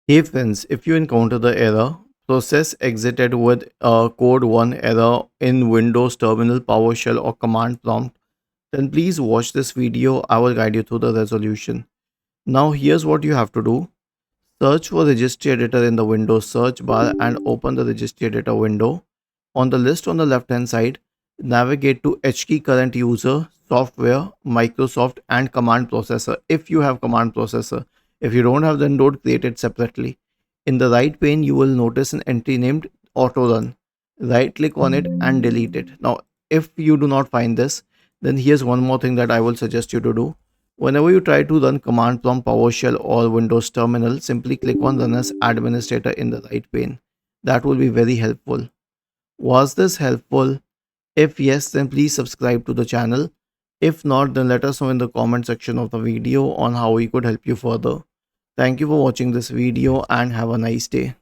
Hey friends, if you encounter the error, process exited with code 1 error in Windows Terminal, PowerShell or command prompt, then please watch this video. I will guide you through the resolution. Now here's what you have to do. Search for registry editor in the Windows search bar and open the registry editor window. On the list on the left hand side, navigate to HKey current user, software, Microsoft and command processor if you have command processor. If you don't have, then don't create it separately. In the right pane, you will notice an entry named auto run. Right click on it and delete it. Now, if you do not find this, then here's one more thing that I will suggest you to do. Whenever you try to run command from PowerShell or Windows Terminal, simply click on Run as Administrator in the right pane. That will be very helpful. Was this helpful? If yes, then please subscribe to the channel. If not, then let us know in the comment section of the video on how we could help you further. Thank you for watching this video and have a nice day.